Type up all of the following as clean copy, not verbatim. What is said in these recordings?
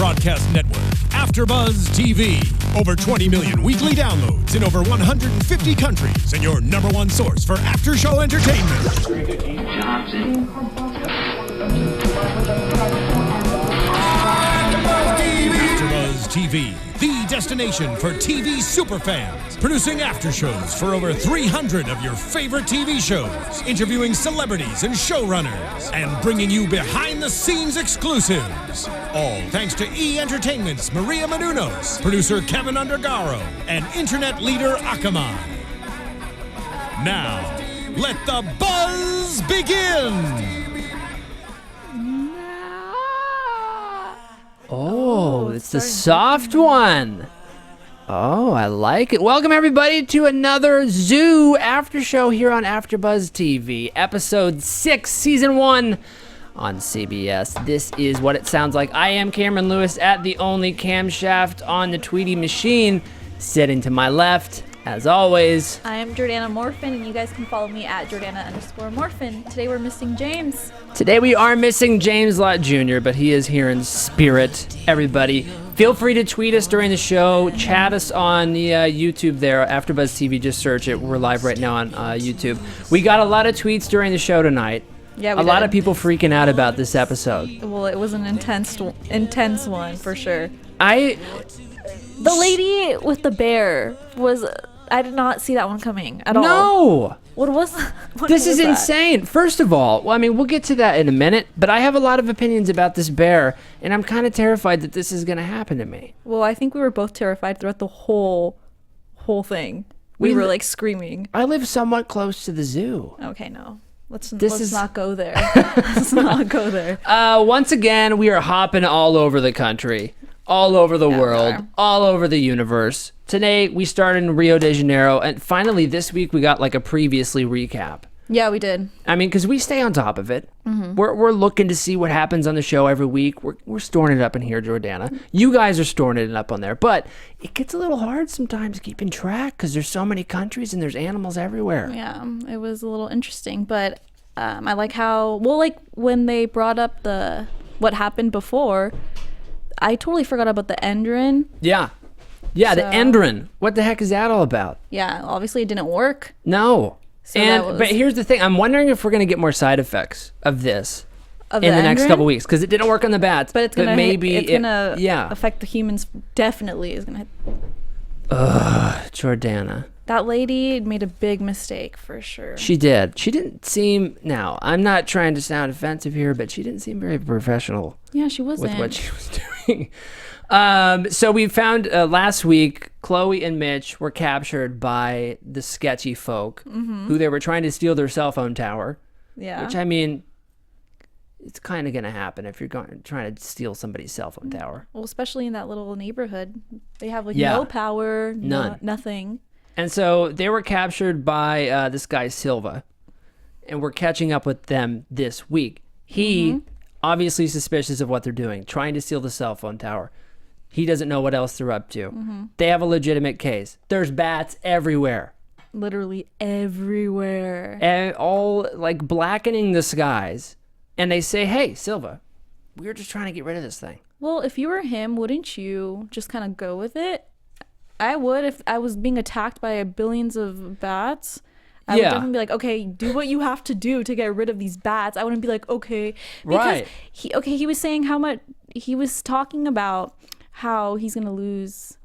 broadcast network, AFTERBUZZ TV. Over 20 million weekly downloads in over 150 countries, and your #1 source for after-show entertainment. AFTERBUZZ TV, the destination for TV superfans. Producing aftershows for over 300 of your favorite TV shows. Interviewing celebrities and showrunners. And bringing you behind-the-scenes exclusives. All thanks to E! Entertainment's Maria Menounos, producer Kevin Undergaro, and internet leader Akamai. Now, let the buzz begin! Oh, it's the soft one. Oh, I like it. Welcome, everybody, to another Zoo After Show here on AFTERBUZZ TV, Episode 6, Season 1 on CBS. This is what it sounds like. I am Cameron Lewis at the only camshaft on the Tweety machine. Sitting to my left, as always, I am Jordana Morfin, and you guys can follow me at Jordana_Morfin. Today we're missing James. Today we are missing James Lott Jr., but he is here in spirit. Everybody, feel free to tweet us during the show. Chat us on the YouTube there, AFTERBUZZ TV. Just search it. We're live right now on YouTube. We got a lot of tweets during the show tonight. Yeah, we a lot of people freaking out about this episode. Well, it was an intense one for sure. The lady with the bear was... I did not see that one coming at all. No! This is insane. First of all, well, I mean, we'll get to that in a minute, but I have a lot of opinions about this bear, and I'm kind of terrified that this is going to happen to me. Well, I think we were both terrified throughout the whole thing. We were like screaming. I live somewhat close to the zoo. Okay, no. Let's not go there. Let's not go there. Once again, we are hopping all over the country, all over the world, all over the universe. Today, we started in Rio de Janeiro, and finally this week we got like a previously recap. Yeah, we did. I mean, because we stay on top of it. Mm-hmm. We're looking to see what happens on the show every week. We're storing it up in here, Jordana. You guys are storing it up on there. But it gets a little hard sometimes keeping track because there's so many countries and there's animals everywhere. Yeah, it was a little interesting. But I like how, well, like when they brought up what happened before, I totally forgot about the Endrin. Yeah. Yeah, the Endrin. What the heck is that all about? Yeah, obviously it didn't work. No. But here's the thing. I'm wondering if we're going to get more side effects of this in the next couple weeks, because it didn't work on the bats. But it's going to affect the humans. Definitely is going to. Jordana. That lady made a big mistake for sure. She did. She didn't seem, now, I'm not trying to sound offensive here, but she didn't seem very professional. Yeah, she wasn't. With what she was doing. So we found last week, Chloe and Mitch were captured by the sketchy folk who they were trying to steal their cell phone tower. Yeah. Which, I mean, it's kind of going to happen if you're trying to steal somebody's cell phone tower. Well, especially in that little neighborhood. They have like no power, nothing. And so they were captured by this guy, Silva. And we're catching up with them this week. He, obviously suspicious of what they're doing, trying to steal the cell phone tower. He doesn't know what else they're up to. They have a legitimate case. There's bats everywhere. Literally everywhere. And all like blackening the skies. And they say, hey, Silva, we're just trying to get rid of this thing. Well, if you were him, wouldn't you just kind of go with it? I would if I was being attacked by billions of bats. I would definitely be like, okay, do what you have to do to get rid of these bats. I wouldn't be like, okay. Because he was saying how much, he was talking about how he's going to lose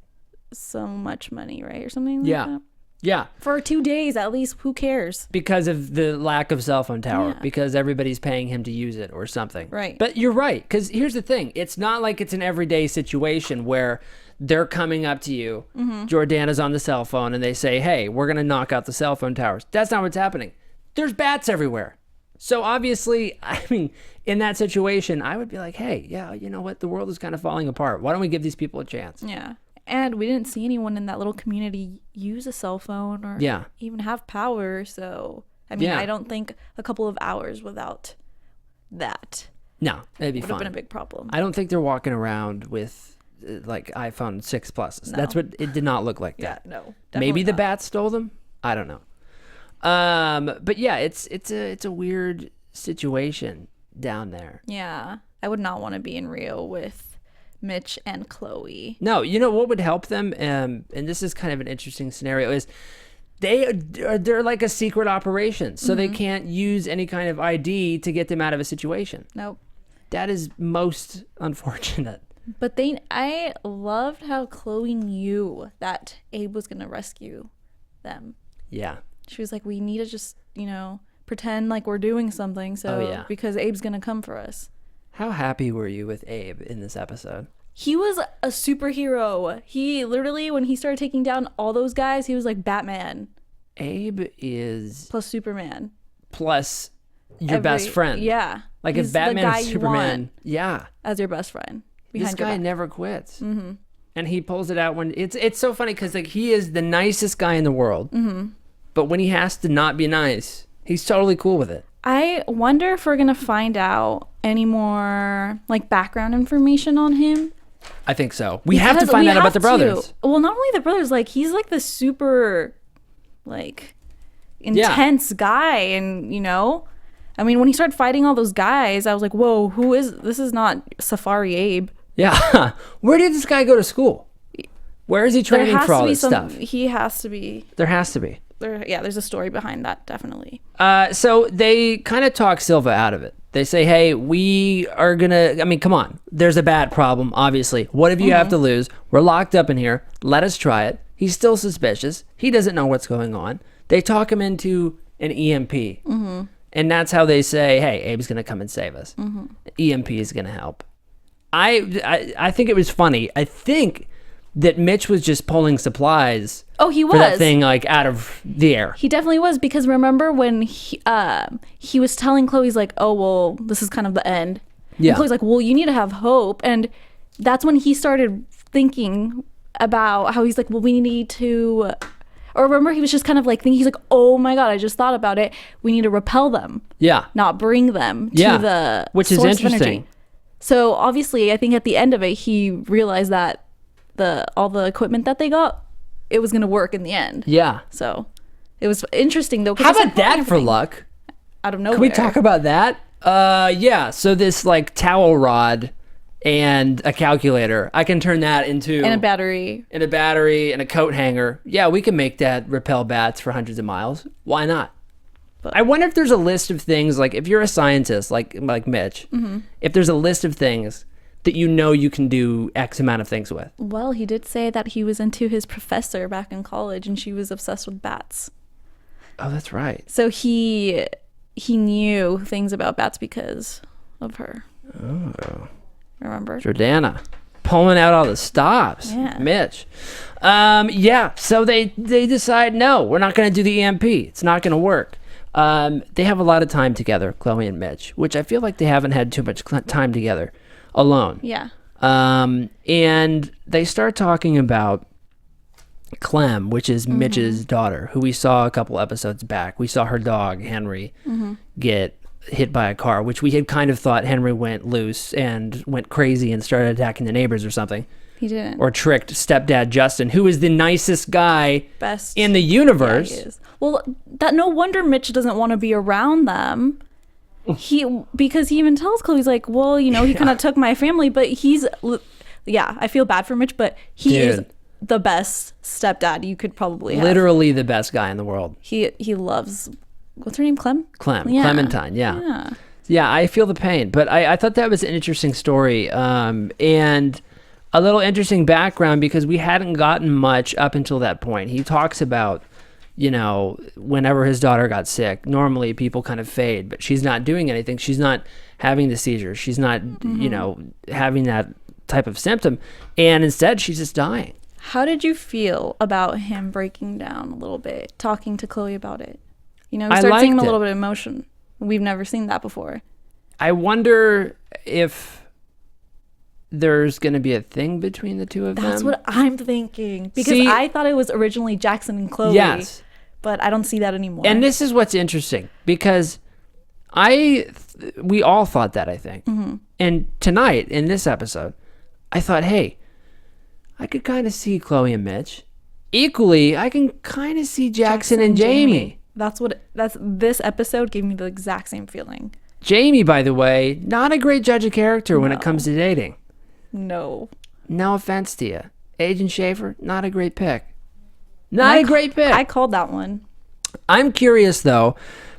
so much money, right? Or something like that. Yeah. For 2 days, at least, who cares? Because of the lack of cell phone tower. Yeah. Because everybody's paying him to use it or something. Right. But you're right. Because here's the thing. It's not like it's an everyday situation where they're coming up to you, Jordana's on the cell phone, and they say, hey, we're going to knock out the cell phone towers. That's not what's happening. There's bats everywhere. So obviously, I mean, in that situation, I would be like, hey, yeah, you know what? The world is kind of falling apart. Why don't we give these people a chance? Yeah. And we didn't see anyone in that little community use a cell phone or even have power. So, I mean, I don't think a couple of hours without that. No, that'd be fine. Would have been a big problem. I don't think they're walking around with like iPhone 6 Pluses. No. That's what it did not look like that. No. Maybe the bats stole them. I don't know. But yeah, it's a weird situation down there. Yeah, I would not want to be in Rio with Mitch and Chloe. No, you know what would help them, and this is kind of an interesting scenario, is they're like a secret operation, so they can't use any kind of ID to get them out of a situation. Nope. That is most unfortunate. But I loved how Chloe knew that Abe was going to rescue them. Yeah. She was like, we need to just, pretend like we're doing something. So because Abe's going to come for us. How happy were you with Abe in this episode? He was a superhero. He literally, when he started taking down all those guys, he was like Batman. Abe is... Plus Superman. Plus your best friend. Yeah. Like if Batman and Superman... Yeah. As your best friend. This guy never quits. Mm-hmm. And he pulls it out when... It's so funny because like he is the nicest guy in the world. Mm-hmm. But when he has to not be nice, he's totally cool with it. I wonder if we're going to find out any more like background information on him. I think so. We have to find out about the brothers. Well, not only the brothers, like he's like the super like intense guy. And, I mean, when he started fighting all those guys, I was like, whoa, this is not Safari Abe. Yeah. Where did this guy go to school? Where is he training for all this stuff? He has to be. There has to be. There's a story behind that, definitely. So they kind of talk Silva out of it. They say, hey, we are going to, I mean, come on. There's a bat problem, obviously. What if you have to lose? We're locked up in here. Let us try it. He's still suspicious. He doesn't know what's going on. They talk him into an EMP. Mm-hmm. And that's how they say, hey, Abe's going to come and save us. Mm-hmm. EMP is going to help. I think it was funny. I think that Mitch was just pulling supplies. Oh, he was. For that thing, like, out of the air. He definitely was, because remember when he was telling Chloe, he's like, oh, well, this is kind of the end. Yeah. And Chloe's like, well, you need to have hope. And that's when he started thinking about how he's like, well, we need to... Or remember, he was just kind of like thinking, he's like, oh my God, I just thought about it. We need to repel them. Yeah. Not bring them to the which is interesting. So obviously, I think at the end of it, he realized that all the equipment that they got, it was going to work in the end. Yeah. So it was interesting, though. How about that for luck? Out of nowhere. Can we talk about that? Yeah. So this like towel rod and a calculator, I can turn that into... And a battery. And a battery and a coat hanger. Yeah, we can make that repel bats for hundreds of miles. Why not? But I wonder if there's a list of things, like if you're a scientist, like Mitch, if there's a list of things that you can do X amount of things with. Well, he did say that he was into his professor back in college and she was obsessed with bats. Oh, that's right. So he knew things about bats because of her. Oh. Remember? Jordana. Pulling out all the stops. Yeah. Mitch. Yeah, so they decide, no, we're not going to do the EMP. It's not going to work. They have a lot of time together, Chloe and Mitch, which I feel like they haven't had too much time together alone. Yeah. And they start talking about Clem, which is Mitch's daughter, who we saw a couple episodes back. We saw her dog, Henry, get hit by a car, which we had kind of thought Henry went loose and went crazy and started attacking the neighbors or something. He didn't. Or tricked stepdad Justin, who is the nicest guy in the universe. Yeah, he is. Well, no wonder Mitch doesn't want to be around them. Because he even tells Chloe, he's like, well, he kind of took my family, but I feel bad for Mitch, but he is the best stepdad you could probably have. Literally the best guy in the world. He loves, what's her name, Clem? Yeah. Clementine, yeah. Yeah, I feel the pain, but I thought that was an interesting story, and a little interesting background because we hadn't gotten much up until that point. He talks about, whenever his daughter got sick, normally people kind of fade, but she's not doing anything. She's not having the seizures. She's not, having that type of symptom, and instead she's just dying. How did you feel about him breaking down a little bit, talking to Chloe about it? We start seeing him a little bit of emotion. We've never seen that before. I wonder if there's going to be a thing between the two of them. That's what I'm thinking. Because I thought it was originally Jackson and Chloe. Yes. But I don't see that anymore. And this is what's interesting. Because we all thought that, I think. Mm-hmm. And tonight, in this episode, I thought, hey, I could kind of see Chloe and Mitch. Equally, I can kind of see Jackson and Jamie. This episode gave me the exact same feeling. Jamie, by the way, not a great judge of character when it comes to dating. No. No offense to you. Agent Schaefer, not a great pick. Not a great pick. I called that one. I'm curious, though.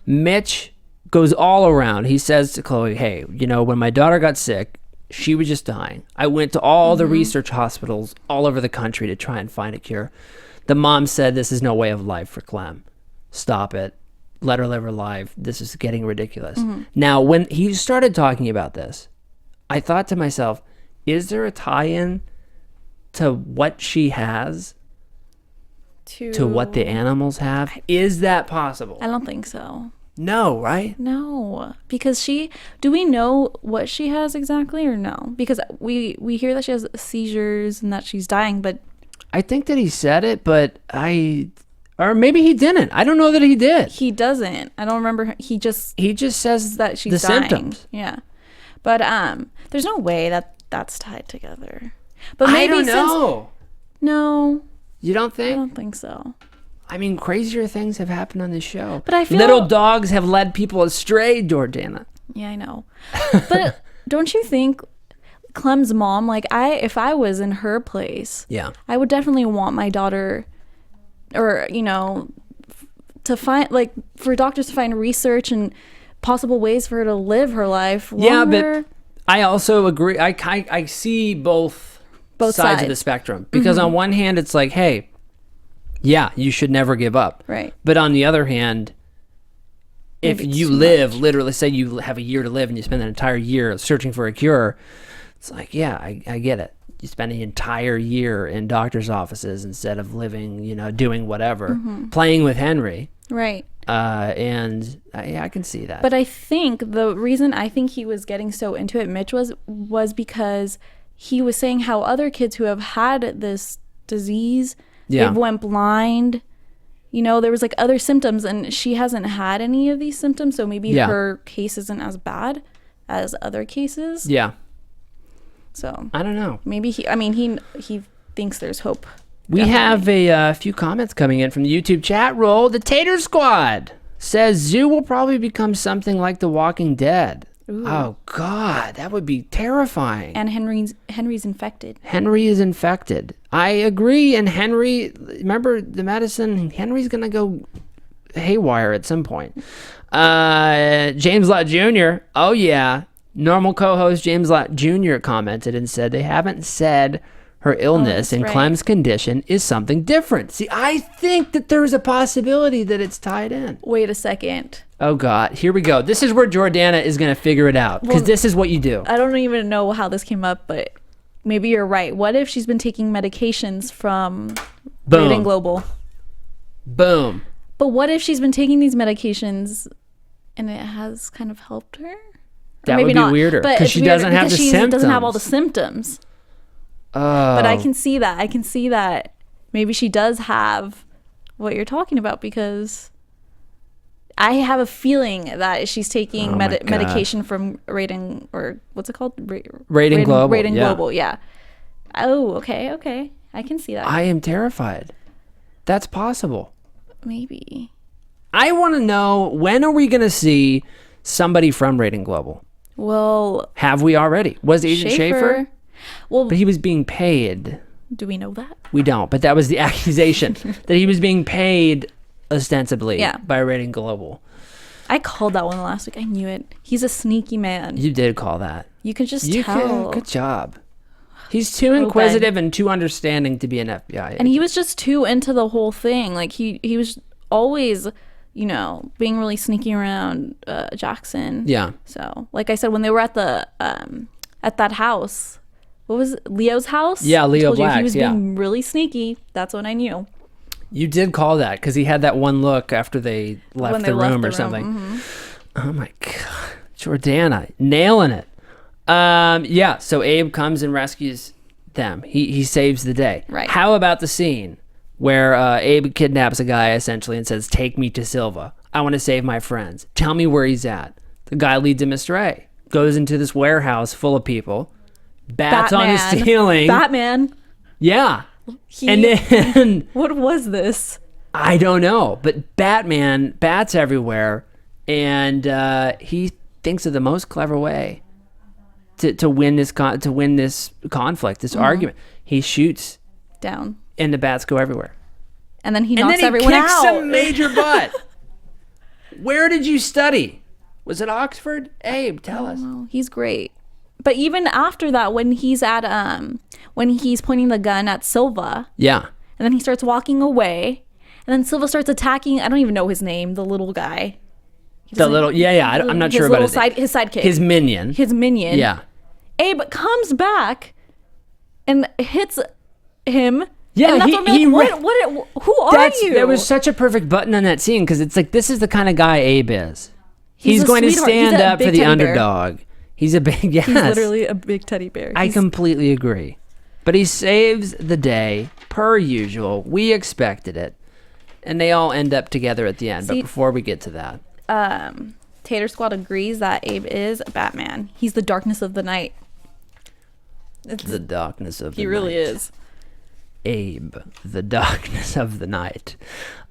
Mitch goes all around. He says to Chloe, hey, when my daughter got sick, she was just dying. I went to all the research hospitals all over the country to try and find a cure. The mom said, this is no way of life for Clem. Stop it. Let her live her life. This is getting ridiculous. Now, when he started talking about this, I thought to myself, is there a tie-in to what she has to what the animals have? Is that possible? I don't think so. No, right? No, because do we know what she has exactly or no? Because we hear that she has seizures and that she's dying, but I think that he said it, but or maybe he didn't. I don't know that he did. He doesn't. I don't remember. He just says that she's the dying. Symptoms. Yeah, but there's no way that that's tied together. But maybe I don't know. No, you don't think? I don't think so. I mean, crazier things have happened on this show. But I feel little dogs have led people astray, Jordana. Yeah, I know. But don't you think Clem's mom, like if I was in her place, yeah, I would definitely want my daughter, or to find, like, for doctors to find research and possible ways for her to live her life longer. Yeah, but I also agree. I see both sides of the spectrum, because on one hand, it's like, hey, yeah, you should never give up. Right. But on the other hand, if you live, literally, say you have a year to live and you spend an entire year searching for a cure, it's like, yeah, I get it. You spend an entire year in doctor's offices instead of living, doing whatever, playing with Henry. Right. And I can see that. But I think the reason I think he was getting so into it, Mitch, was because he was saying how other kids who have had this disease, they went blind. There was like other symptoms, and she hasn't had any of these symptoms, so maybe her case isn't as bad as other cases. Yeah. So I don't know. Maybe he thinks there's hope. We have a few comments coming in from the YouTube chat roll. The Tater Squad says Zoo will probably become something like The Walking Dead. Ooh. Oh God, that would be terrifying. And Henry's infected. Henry is infected. I agree. And Henry, remember the medicine? Henry's gonna go haywire at some point. James Lott Jr. Oh yeah, normal co-host James Lott Jr. commented and said they haven't said her illness and Clem's condition is something different. See, I think that there's a possibility that it's tied in. Wait a second. Oh, God. Here we go. This is where Jordana is going to figure it out, because this is what you do. I don't even know how this came up, but maybe you're right. What if she's been taking medications from Rating Global? Boom. But what if she's been taking these medications and it has kind of helped her? That would be weirder, because she doesn't have the symptoms. She doesn't have all the symptoms. Oh. But I can see that. I can see that maybe she does have what you're talking about, because I have a feeling that she's taking medication from Rating, or what's it called? Rating Global. Rating Global, yeah. Oh, okay. I can see that. I am terrified. That's possible. Maybe. I want to know, when are we going to see somebody from Rating Global? Well, have we already? Was Agent Schaefer? Well, but he was being paid. Do we know that? We don't, but that was the accusation, that he was being paid ostensibly by Rating Global. I called that one last week. I knew it. He's a sneaky man. You did call that. You could just tell. Good job. He's too inquisitive and too understanding to be an FBI agent. And he was just too into the whole thing. Like, he was always, being really sneaky around Jackson. Yeah. So, like I said, when they were at that house, what was it? Leo's house? Yeah, Leo Black. He was being really sneaky. That's when I knew. You did call that, because he had that one look after they left the room or something. Mm-hmm. Oh my God. Jordana, nailing it. So Abe comes and rescues them. He saves the day. Right. How about the scene where Abe kidnaps a guy essentially and says, take me to Silva. I want to save my friends. Tell me where he's at. The guy leads him astray. Goes into this warehouse full of people. Bats on his ceiling. Batman. Yeah. And then what was this? I don't know, but bats everywhere, and he thinks of the most clever way to win this conflict, this argument. He shoots down, and the bats go everywhere. And then he knocks everyone out. And then he kicks some major butt. Where did you study? Was it Oxford? Abe, tell us. He's great. But even after that, when he's pointing the gun at Silva. Yeah. And then he starts walking away. And then Silva starts attacking, I don't even know his name, the little guy. I'm not sure about his sidekick. His minion. Yeah. Abe comes back and hits him. Yeah, and who are you? There was such a perfect button on that scene because it's like, this is the kind of guy Abe is. He's going to stand up for the underdog. He's a big, yes. He's literally a big teddy bear. I completely agree. But he saves the day, per usual. We expected it. And they all end up together at the end. But before we get to that. Tater Squad agrees that Abe is Batman. He's the darkness of the night. It's the darkness of the night. He really is. Abe, the darkness of the night.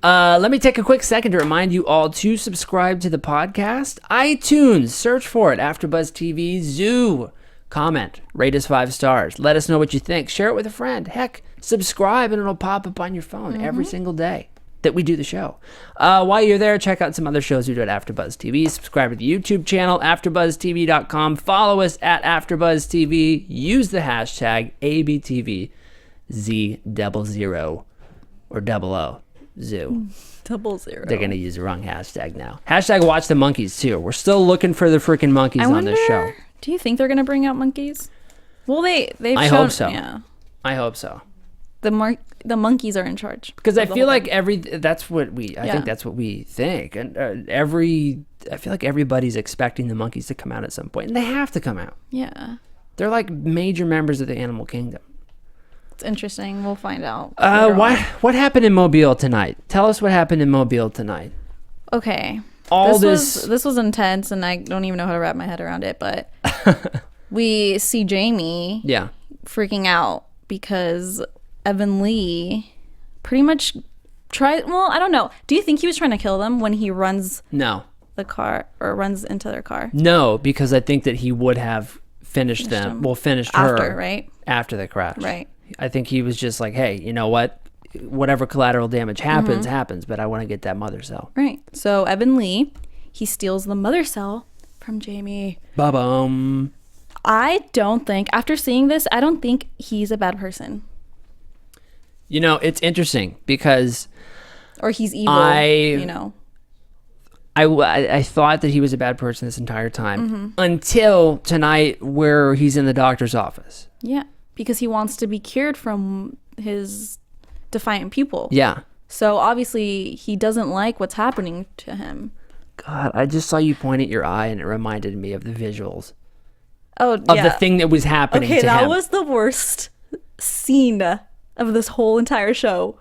Let me take a quick second to remind you all to subscribe to the podcast. iTunes, search for it, AfterBuzz TV Zoo. Comment, rate us 5 stars. Let us know what you think. Share it with a friend. Heck, subscribe and it'll pop up on your phone every single day that we do the show. While you're there, check out some other shows we do at AfterBuzz TV. Subscribe to the YouTube channel, AfterBuzzTV.com. Follow us at AfterBuzz TV. Use the hashtag ABTV. Z00 or 00 zoo. 00. They're gonna use the wrong hashtag now. Hashtag watch the monkeys too. We're still looking for the freaking monkeys on this show. Do you think they're gonna bring out monkeys? Well, I hope so. Yeah, I hope so. The monkeys are in charge because I feel like I think that's what we think, and I feel like everybody's expecting the monkeys to come out at some point, and they have to come out. Yeah, they're like major members of the animal kingdom. It's interesting. We'll find out. What happened in Mobile tonight? Tell us what happened in Mobile tonight. Okay. This was intense, and I don't even know how to wrap my head around it. But we see Jamie, freaking out because Evan Lee pretty much tried. Well, I don't know. Do you think he was trying to kill them when he runs? No. The car or runs into their car? No, because I think that he would have finished them. Well, finished her after, right? After the crash, right? I think he was just like, hey, you know what? Whatever collateral damage happens, but I want to get that mother cell. Right. So Evan Lee, he steals the mother cell from Jamie. Ba-bum. I don't think, after seeing this, I don't think he's a bad person. You know, it's interesting because... Or he's evil, I thought that he was a bad person this entire time until tonight where he's in the doctor's office. Yeah. Because he wants to be cured from his defiant pupil. Yeah. So obviously he doesn't like what's happening to him. God, I just saw you point at your eye and it reminded me of the visuals. Of the thing that was happening to him. Okay, that was the worst scene of this whole entire show.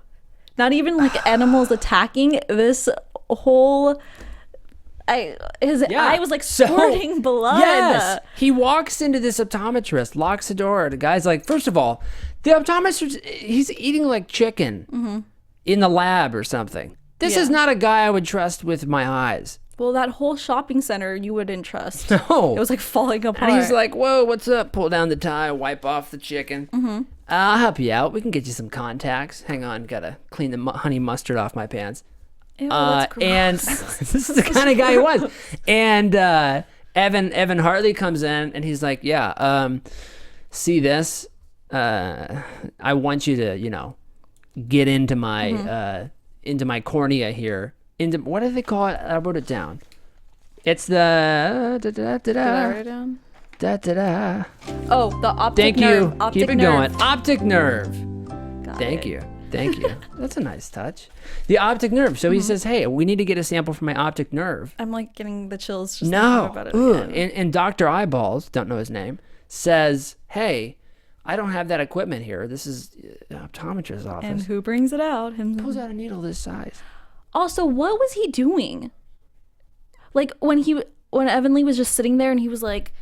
Not even like animals attacking. This whole... His eye was like squirting blood. Yes. He walks into this optometrist, locks the door. The guy's like, first of all, the optometrist, he's eating like chicken in the lab or something. This is not a guy I would trust with my eyes. Well, that whole shopping center you wouldn't trust. No. It was like falling apart. And he's like, whoa, what's up? Pull down the tie, wipe off the chicken. I'll help you out. We can get you some contacts. Hang on, gotta clean the honey mustard off my pants. Ew, that's gross. And this is the kind of guy he was. And Evan Hartley comes in and he's like, see this? I want you to, get into my cornea here. What do they call it? I wrote it down. It's the Did I write it down? Oh, the optic Thank nerve. you. Optic Keep it nerve. going. Optic nerve. Thank you. Thank you. That's a nice touch. The optic nerve. So he says, hey, we need to get a sample from my optic nerve. I'm like getting the chills just thinking about it again. And Dr. Eyeballs, don't know his name, says, hey, I don't have that equipment here. This is an optometrist's office. And who brings it out? Him. Pulls out a needle this size. Also, what was he doing? Like when Evan Lee was just sitting there and he was like,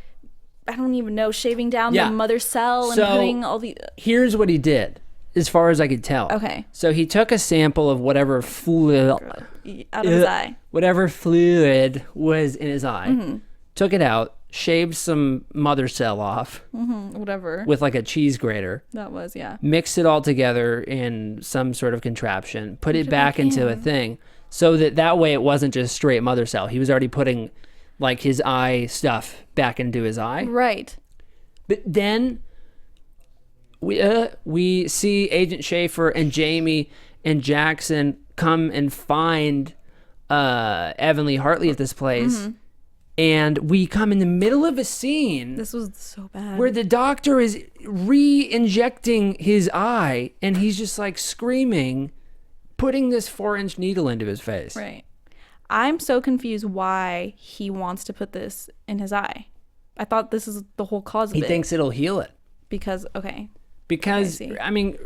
I don't even know, shaving down the mother cell and putting all the... Here's what he did, as far as I could tell. Okay. So he took a sample of whatever fluid... out of his eye. Whatever fluid was in his eye. Took it out, shaved some mother cell off. Whatever. With like a cheese grater. That was, yeah. Mixed it all together in some sort of contraption. Put it back into a thing. So that way it wasn't just straight mother cell. He was already putting like his eye stuff back into his eye. Right. But then we see Agent Schaefer and Jamie and Jackson come and find Evan Lee Hartley at this place. And we come in the middle of a scene. This was so bad. Where the doctor is re-injecting his eye and he's just like screaming, putting this 4-inch needle into his face. Right. I'm so confused why he wants to put this in his eye. I thought this is the whole cause of it. He thinks it'll heal it. Because, I mean,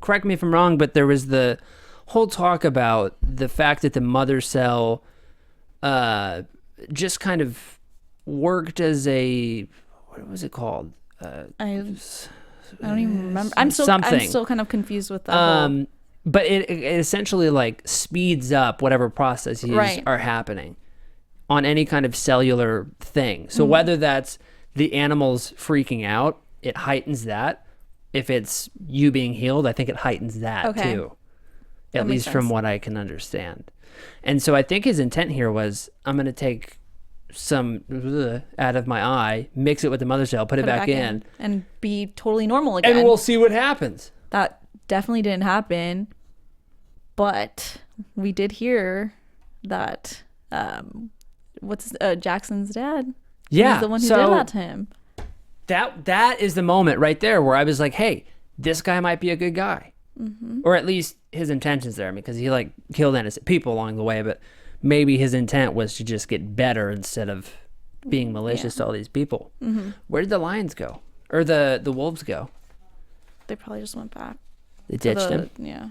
correct me if I'm wrong, but there was the whole talk about the fact that the mother cell just kind of worked as a, what was it called? I don't even remember. I'm still kind of confused with that. But it essentially like speeds up whatever processes are happening on any kind of cellular thing. So whether that's the animals freaking out, it heightens that. If it's you being healed, I think it heightens that too. At least from what I can understand. And so I think his intent here was, I'm going to take some out of my eye, mix it with the mother cell, put it back in. And be totally normal again. And we'll see what happens. That definitely didn't happen. But we did hear that Jackson's dad. Yeah. He's the one who did that to him. That is the moment right there where I was like, hey, this guy might be a good guy. Or at least his intentions there, because he like killed innocent people along the way, but maybe his intent was to just get better instead of being malicious to all these people. Where did the lions go? Or the wolves go? They probably just went back. They ditched him? Yeah.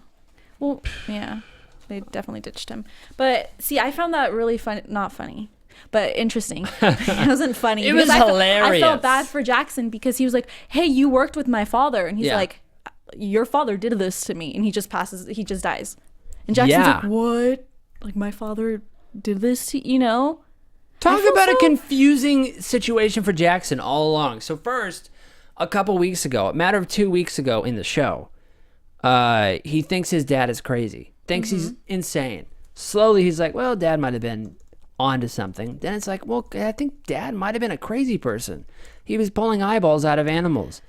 Well, yeah. They definitely ditched him. But see, I found that really fun, not funny, but interesting. It wasn't funny. It was hilarious. I felt bad for Jackson because he was like, hey, you worked with my father. And he's like, your father did this to me. And he just dies. And Jackson's like, what? Like, my father did this to you know? Talk about a confusing situation for Jackson all along. So first, a couple weeks ago, a matter of 2 weeks ago in the show, he thinks his dad is crazy. Thinks he's insane. Slowly, he's like, well, dad might have been onto something. Then it's like, well, I think dad might have been a crazy person. He was pulling eyeballs out of animals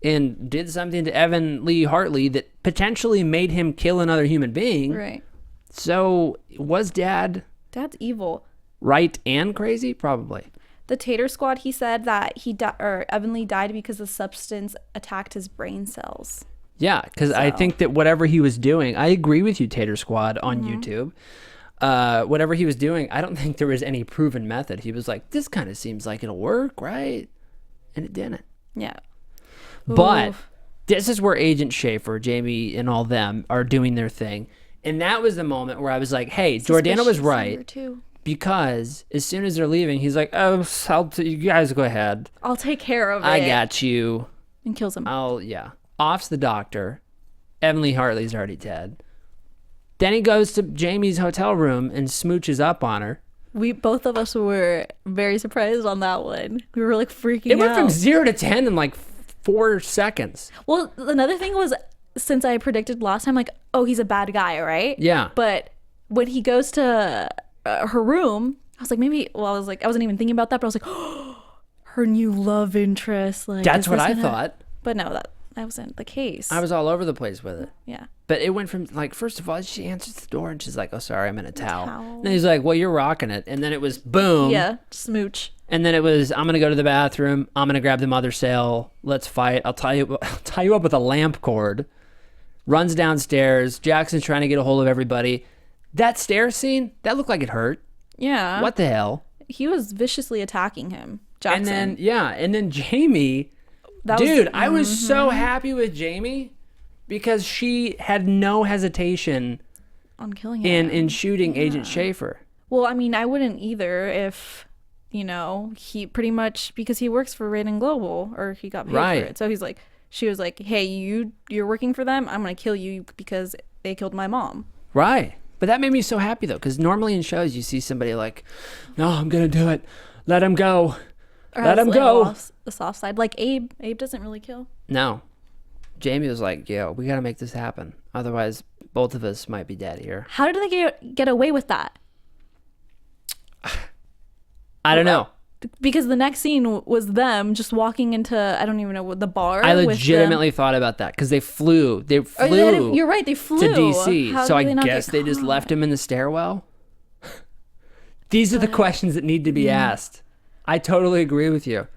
and did something to Evan Lee Hartley that potentially made him kill another human being. Right. So was dad's evil. Right and crazy? Probably. The Tater Squad, he said that Evan Lee died because the substance attacked his brain cells. Yeah, because I think that whatever he was doing, I agree with you, Tater Squad, on YouTube. Whatever he was doing, I don't think there was any proven method. He was like, this kind of seems like it'll work, right? And it didn't. Yeah. But this is where Agent Schaefer, Jamie, and all them are doing their thing. And that was the moment where I was like, hey, Jordana was right. Because as soon as they're leaving, he's like, oh, you guys go ahead. I'll take care of it. I got you. And kills him. Offs the doctor. Evan Lee Hartley's already dead. Then he goes to Jamie's hotel room and smooches up on her. Both of us were very surprised on that one. We were like freaking out. It went from 0 to 10 in like 4 seconds. Well, another thing was, since I predicted last time, like, oh, he's a bad guy, right? Yeah. But when he goes to her room, I was like, I wasn't even thinking about that, but I was like, oh, her new love interest. Like, that's what I thought. But no, that wasn't the case. I was all over the place with it. Yeah. But it went from, like, first of all, she answers the door and she's like, oh, sorry, I'm in a towel. And then he's like, well, you're rocking it. And then it was boom. Yeah, smooch. And then it was, I'm going to go to the bathroom. I'm going to grab the mother cell. Let's fight. I'll tie you up with a lamp cord. Runs downstairs. Jackson's trying to get a hold of everybody. That stairs scene, that looked like it hurt. Yeah. What the hell? He was viciously attacking him, Jackson. And then Jamie, I was so happy with Jamie because she had no hesitation on killing him in shooting Agent Schaefer. Well, I mean, I wouldn't either if, he pretty much, because he works for Raiden Global, or he got paid for it. So she was like, hey, you're working for them? I'm going to kill you because they killed my mom. Right. But that made me so happy, though, because normally in shows you see somebody like, no, I'm going to do it. Let him go. Or let has, him like, go. The soft side. Like Abe. Abe doesn't really kill. No. Jamie was like, yo, we got to make this happen. Otherwise, both of us might be dead here. How did they get away with that? I don't know. Because the next scene was them just walking into, I don't even know, the bar. I legitimately thought about that because they flew. You're right, they flew to DC. How so I did they not guess get they just caught? left him in the stairwell. These are the questions that need to be asked. I totally agree with you.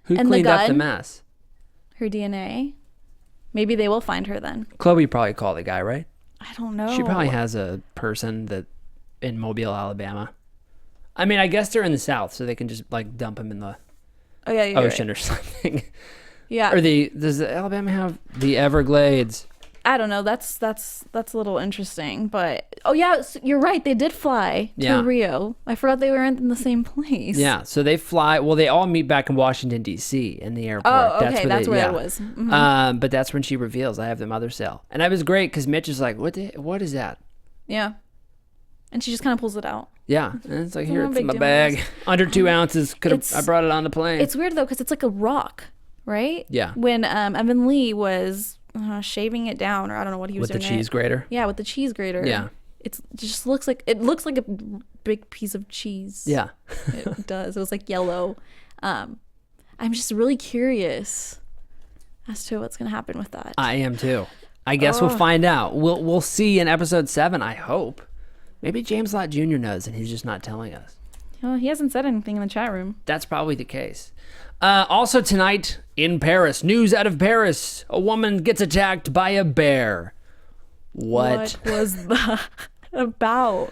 Who And the cleaned up the gun? mess? Her DNA. Maybe they will find her then. Chloe probably called the guy, right? I don't know. She probably has a person that in Mobile, Alabama. I mean, I guess they're in the South, so they can just like dump him in the ocean or something. Yeah. Or does Alabama have the Everglades? I don't know. That's a little interesting, but yeah, you're right. They did fly to Rio. I forgot they weren't in the same place. Yeah, so they fly. Well, they all meet back in Washington D.C. in the airport. Oh, okay, that's where it was. Mm-hmm. But that's when she reveals, "I have the mother cell," and that was great because Mitch is like, "What is that?" Yeah, and she just kind of pulls it out. Yeah, and it's like, No here, it's big in my deal. bag, under 2 ounces. I brought it on the plane. It's weird though because it's like a rock, right? Yeah. When Evan Lee was shaving it down, or I don't know what he was with the doing. cheese grater. Yeah, with the cheese grater. Yeah. It just looks like a big piece of cheese. Yeah. It does. It was like yellow. I'm just really curious as to what's gonna happen with that. I am too. I guess we'll find out. We'll see in episode 7. I hope. Maybe James Lott Jr. knows and he's just not telling us. Well, he hasn't said anything in the chat room. That's probably the case. Also tonight in Paris, news out of Paris. A woman gets attacked by a bear. What was that about?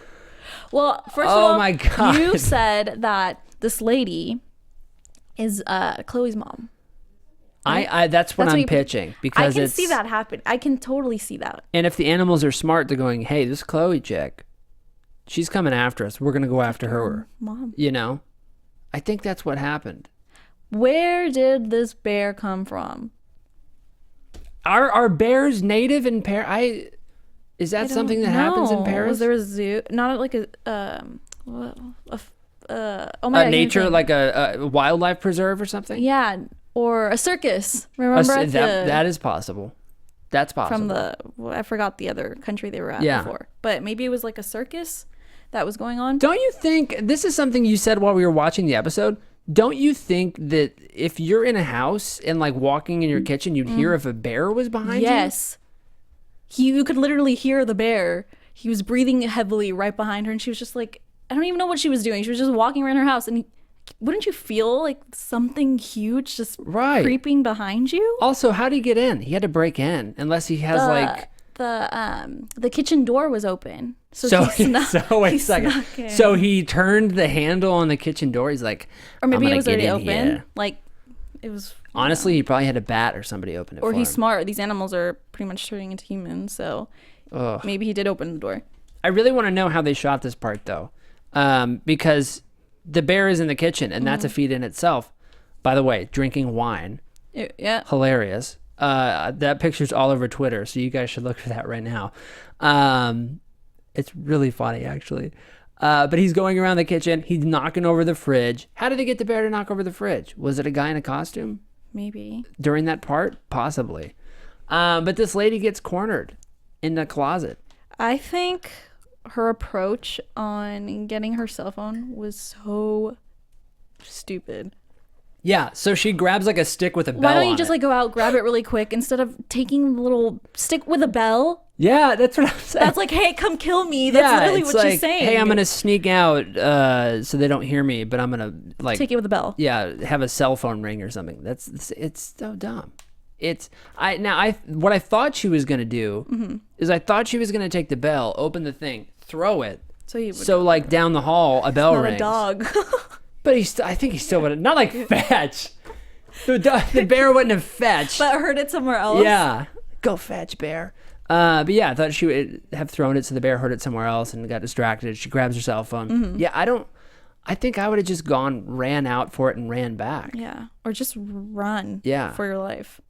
Well, first of Oh all, my God. you said that this lady is Chloe's mom. That's what I'm pitching because I can see that happen. I can totally see that. And if the animals are smart, they're going, hey, this Chloe chick, she's coming after us. We're going to go after her. Mom. You know? I think that's what happened. Where did this bear come from? Are bears native in Paris? Is that something that happens in Paris? Was there a zoo? Not like a nature, like a wildlife preserve or something? Yeah, or a circus. Remember that is possible. That's possible. From I forgot the other country they were at before. But maybe it was like a circus that was going on. Don't you think, this is something you said while we were watching the episode, don't you think that if you're in a house and like walking in your kitchen, you'd hear if a bear was behind you? Yes. You could literally hear the bear. He was breathing heavily right behind her, and she was just like, I don't even know what she was doing. She was just walking around her house, and wouldn't you feel like something huge just creeping behind you? Also, how did he get in? He had to break in, unless he has the kitchen door was open. So wait a second. So he turned the handle on the kitchen door. He's like, or maybe it was already open. Here. Like it was. Honestly, he probably had a bat or somebody open it. Or for he's him. smart. These animals are pretty much turning into humans, so maybe he did open the door. I really want to know how they shot this part though, because the bear is in the kitchen, and that's a feat in itself. By the way, drinking wine. Yeah. Hilarious. That picture's all over Twitter, so you guys should look for that right now. It's really funny, actually. But he's going around the kitchen. He's knocking over the fridge. How did they get the bear to knock over the fridge? Was it a guy in a costume? Maybe. During that part? Possibly. But this lady gets cornered in the closet. I think her approach on getting her cell phone was so stupid. Yeah, so she grabs like a stick with a bell. Why don't you just like go out, grab it really quick instead of taking the little stick with a bell? Yeah, that's what I'm saying. That's like, hey, come kill me. That's literally what she's saying. Hey, I'm gonna sneak out so they don't hear me, but I'm gonna like take it with a bell. Yeah, have a cell phone ring or something. It's so dumb. What I thought she was gonna do is I thought she was gonna take the bell, open the thing, throw it. So like down the hall, a bell rings. A dog. But I think he still would have, not like fetch. The bear wouldn't have fetched. But heard it somewhere else. Yeah. Go fetch, bear. But yeah, I thought she would have thrown it so the bear heard it somewhere else and got distracted. She grabs her cell phone. Yeah, I think I would have just ran out for it and ran back. Yeah. Or just run for your life.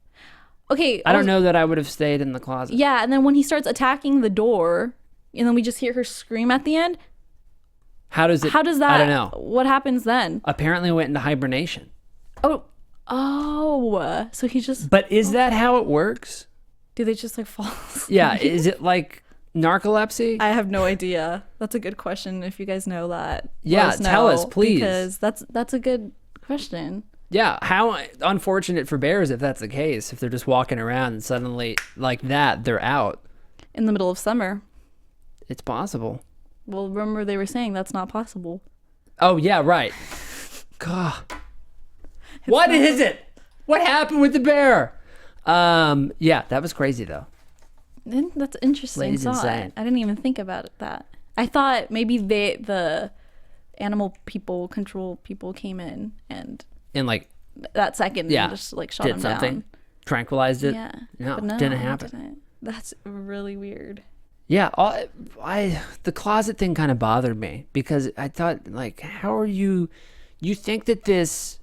Okay. I don't know that I would have stayed in the closet. Yeah, and then when he starts attacking the door, and then we just hear her scream at the end. How does that? I don't know. What happens then? Apparently went into hibernation. Oh, so he just... But is that how it works? Do they just like fall asleep? Yeah, is it like narcolepsy? I have no idea. That's a good question. If you guys know that, yeah, tell us, please. Because that's a good question. Yeah, how unfortunate for bears if that's the case. If they're just walking around and suddenly like that, they're out. In the middle of summer. It's possible. Well, remember they were saying that's not possible. Oh, yeah, right. God. What is it? What happened with the bear? Yeah, that was crazy though. That's interesting. Lady's insane. I didn't even think about that. I thought maybe the animal control people came in and like that second and just like shot him down. Tranquilized it. Yeah. No, but didn't happen. Didn't. That's really weird. Yeah, the closet thing kind of bothered me because I thought, like, how are you think that this,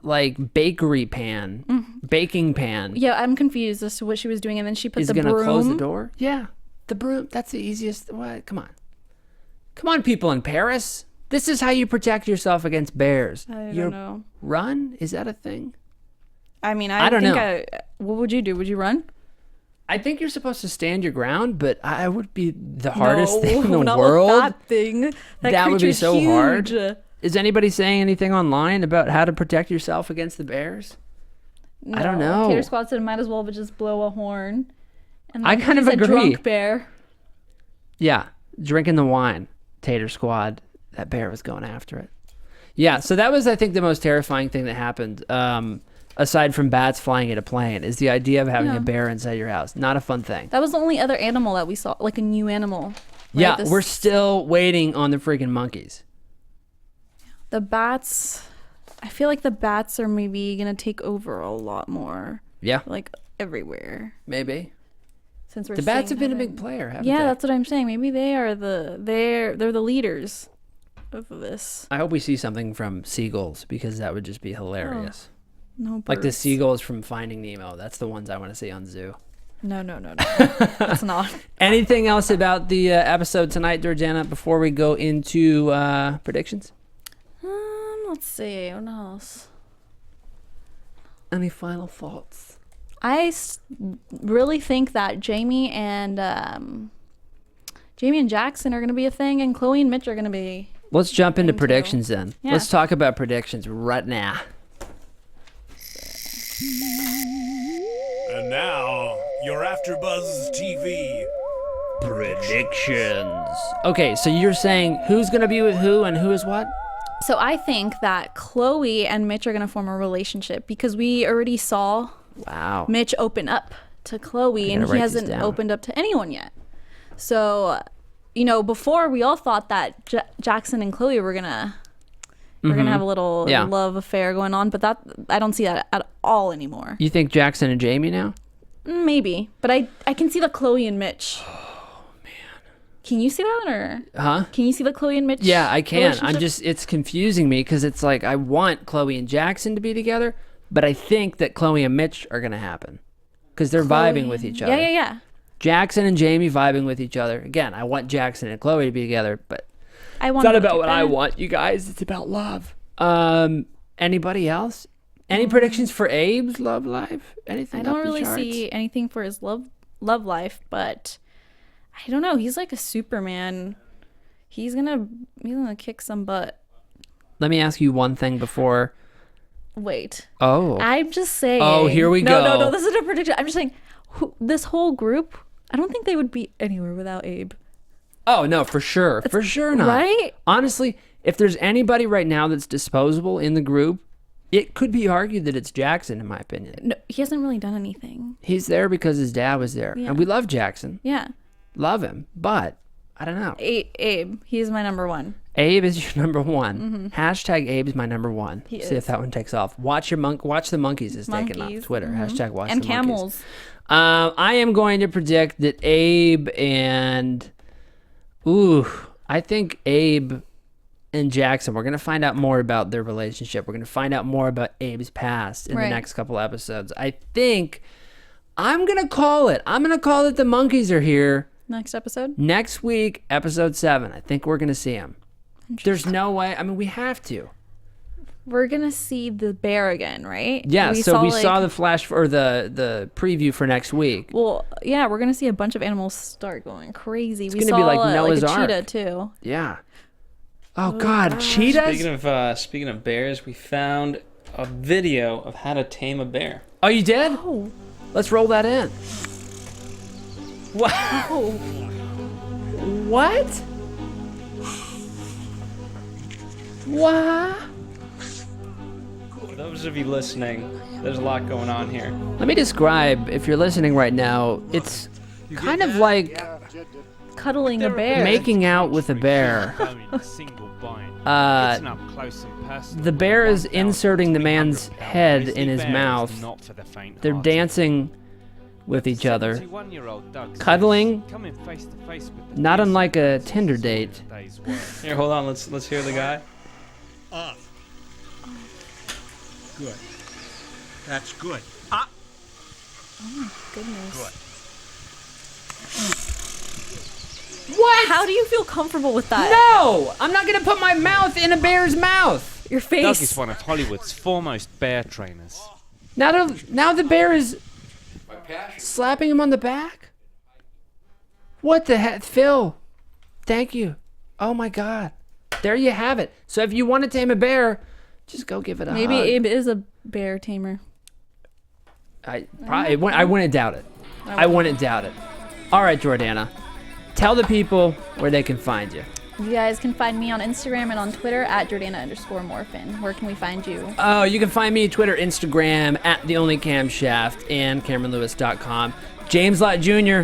like, baking pan. Yeah, I'm confused as to what she was doing, and then she put the broom. Is going to close the door? Yeah, the broom, that's the easiest. What? Come on, people in Paris. This is how you protect yourself against bears. I don't know. Run? Is that a thing? I mean, I don't know. What would you do? Would you run? I think you're supposed to stand your ground, but I would be the hardest thing in the not world. With that thing. That would be so huge. hard. Is anybody saying anything online about how to protect yourself against the bears? No. I don't know. Tater Squad said might as well but just blow a horn. And I kind of agree. Drunk bear. Yeah, drinking the wine. Tater Squad. That bear was going after it. Yeah, so that was, I think, the most terrifying thing that happened. Aside from bats flying in a plane, is the idea of having a bear inside your house. Not a fun thing. That was the only other animal that we saw, like a new animal. Right? Yeah, we're still waiting on the freaking monkeys. The bats, I feel like the bats are maybe going to take over a lot more. Yeah. Like everywhere. Maybe. Since we're the bats have been a big player, haven't they? Yeah, that's what I'm saying. Maybe they're the leaders of this. I hope we see something from seagulls because that would just be hilarious. No birds. Like the seagulls from Finding Nemo. That's the ones I want to see on Zoo. No. That's not. Anything else about the episode tonight, Jordana, before we go into predictions? Let's see. What else? Any final thoughts? I really think that Jamie and Jackson are going to be a thing, and Chloe and Mitch are going to be. Let's jump into predictions then. Yeah. Let's talk about predictions right now. And now, your AFTERBUZZ TV predictions. Okay, so you're saying who's going to be with who and who is what? So I think that Chloe and Mitch are going to form a relationship because we already saw Mitch open up to Chloe and he hasn't opened up to anyone yet. So, before we all thought that Jackson and Chloe were going to have a little love affair going on, but I don't see that at all anymore. You think Jackson and Jamie now? Maybe, but I can see the Chloe and Mitch. Can you see that or? Huh? Can you see the Chloe and Mitch? Yeah, I can. It's confusing me because it's like I want Chloe and Jackson to be together, but I think that Chloe and Mitch are going to happen because they're vibing with each other. Yeah. Jackson and Jamie vibing with each other. Again, I want Jackson and Chloe to be together, but it's not about what I want, you guys. It's about love. Anybody else? Any predictions for Abe's love life? Anything? I don't really see anything for his love life, but I don't know. He's like a Superman. He's gonna kick some butt. Let me ask you one thing before. Wait. Oh. I'm just saying. Oh, here we go. No. This is a prediction. I'm just saying. This whole group, I don't think they would be anywhere without Abe. Oh no, for sure. For sure not. Right? Honestly, if there's anybody right now that's disposable in the group, it could be argued that it's Jackson, in my opinion. No, he hasn't really done anything. He's there because his dad was there. Yeah. And we love Jackson. Yeah. Love him. But, I don't know. Abe. He's my number one. Abe is your number one. Hashtag Abe's my number one. See if that one takes off. Watch the monkeys is taking off Twitter. Hashtag watch the monkeys. And camels. I am going to predict that Abe and... I think Abe and Jackson, we're going to find out more about their relationship. We're going to find out more about Abe's past in the next couple episodes. I think I'm going to call it. I'm going to call it the monkeys are here. Next episode? Next week, episode 7. I think we're going to see them. There's no way. I mean, we have to. we're gonna see the bear again, right? Yeah, we saw the flash or the preview for next week. Well, yeah, we're gonna see a bunch of animals start going crazy. It's gonna be like Noah's Ark. Cheetah too. Yeah. Oh God, cheetahs! Speaking of bears, we found a video of how to tame a bear. Oh, you did? Oh. Let's roll that in. Wow. Oh. What? What? For those of you listening, there's a lot going on here. Let me describe, if you're listening right now, it's kind of like Cuddling a bear. making out with a bear. The bear is inserting the man's head in his mouth. They're dancing with each other, cuddling, not unlike a Tinder date. Here, hold on. Let's hear the guy. Good. That's good. Oh my goodness. Good. What? How do you feel comfortable with that? No! I'm not gonna put my mouth in a bear's mouth. Your face. Doug is one of Hollywood's foremost bear trainers. Now the bear is slapping him on the back? What the heck? Phil, thank you. Oh my God. There you have it. So if you want to tame a bear, just go give it a Maybe hug. Abe is a bear tamer. I wouldn't doubt it. I wouldn't doubt it. All right, Jordana. Tell the people where they can find you. You guys can find me on Instagram and on Twitter at Jordana_Morfin. Where can we find you? Oh, you can find me Twitter, Instagram at TheOnlyCamShaft and CameronLewis.com. James Lott Jr.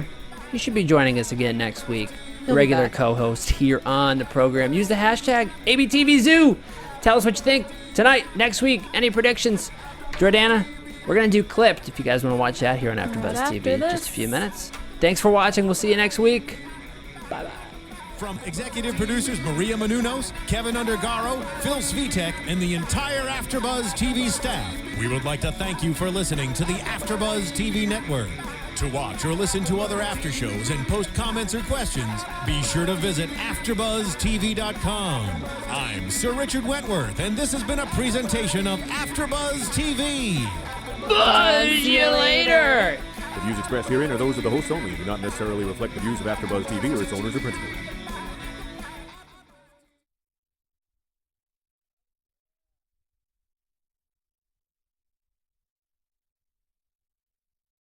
He should be joining us again next week. He'll be Regular back. co-host here on the program. Use the hashtag ABTVZoo. Tell us what you think tonight, next week. Any predictions? Jordana, we're going to do Clipped if you guys want to watch that here on AfterBuzz Right TV. after this. Just a few minutes. Thanks for watching. We'll see you next week. Bye-bye. From executive producers Maria Menounos, Kevin Undergaro, Phil Svitek, and the entire AfterBuzz TV staff, we would like to thank you for listening to the AfterBuzz TV network. To watch or listen to other after shows and post comments or questions, be sure to visit AfterBuzzTV.com. I'm Sir Richard Wentworth, and this has been a presentation of AfterBuzz TV. Buzz you later. The views expressed herein are those of the hosts only and do not necessarily reflect the views of AfterBuzz TV or its owners or principals.